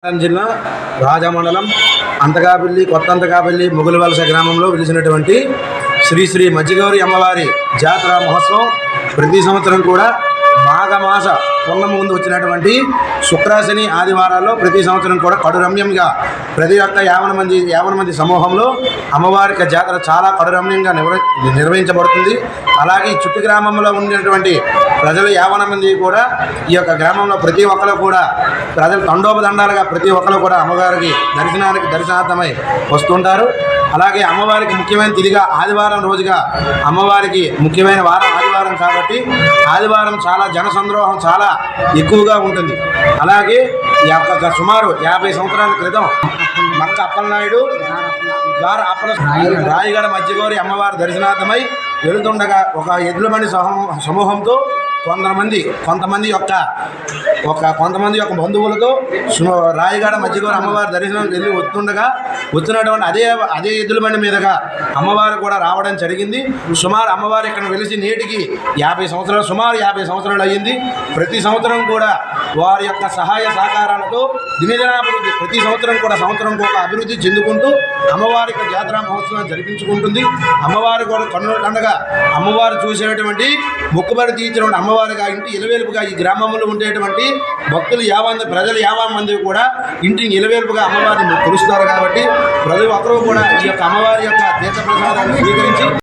జిల్లా రాజమండలం అంతకాపల్లి కొత్త అంతకాపల్లి ముగులవలస గ్రామంలో వెలిసినటువంటి శ్రీ శ్రీ మజ్జిగౌరి అమ్మవారి జాతర మహోత్సవం ప్రతి సంవత్సరం కూడా మాఘమాస పూర్ణమి ముందు వచ్చినటువంటి శుక్రశని ఆదివారాల్లో ప్రతి సంవత్సరం కూడా కడురమ్యంగా ప్రతి ఒక్క 50 మంది సమూహంలో అమ్మవారికి జాతర చాలా కడురమ్యంగా నిర్వహించబడుతుంది. అలాగే ఈ చుట్టు గ్రామంలో ఉన్నటువంటి ప్రజలు 50 మంది కూడా ఈ యొక్క గ్రామంలో ప్రతి ఒక్కరు కూడా ప్రజలు తండోపదండాలుగా ప్రతి ఒక్కరు కూడా అమ్మవారికి దర్శనార్థమై వస్తుంటారు. అలాగే అమ్మవారికి ముఖ్యమైన తిరిగా ఆదివారం రోజుగా అమ్మవారికి ముఖ్యమైన వారం ఆదివారం కాబట్టి ఆదివారం చాలా జనసంద్రోహం చాలా ఎక్కువగా ఉంటుంది. అలాగే సుమారు 50 సంవత్సరాల క్రితం మక్క అప్పలనాయుడు గారు రాయగడ మజ్జిగౌరి అమ్మవారి దర్శనార్థమై వెళుతుండగా ఒక ఎద్దుల బండి సమూహంతో కొంతమంది యొక్క బంధువులతో రాయగడ మజ్జిగౌరి అమ్మవారి దర్శనం వెళ్ళి వచ్చినటువంటి అదే ఎద్దుల బండి మీదుగా అమ్మవారు కూడా రావడం జరిగింది. సుమారు అమ్మవారు ఇక్కడ వెలిసి నేటికి 50 సంవత్సరాలు అయ్యింది. ప్రతి సంవత్సరం కూడా వారి యొక్క సహాయ సహకారాలతో దినదినాభివృద్ధి ప్రతి సంవత్సరం కూడా సంవత్సరంకు ఒక అభివృద్ధి చెందుకుంటూ అమ్మవారికి జాతరా మహోత్సవం జరిపించుకుంటుంది. అమ్మవారు కూడా కన్నుల పండుగ అమ్మవారు చూసేటువంటి మొక్కుబడి తీర్చినటువంటి అమ్మవారిగా ఇంటి ఇలవేలుపుగా ఈ గ్రామంలో ఉండేటువంటి భక్తులు ప్రజలు 50 మంది కూడా ఇంటిని ఇలవేలుపుగా అమ్మవారిని కొలుస్తారు. కాబట్టి ప్రతి ఒక్కరూ కూడా ఈ యొక్క అమ్మవారి యొక్క తీర్థ ప్రసాదాన్ని స్వీకరించి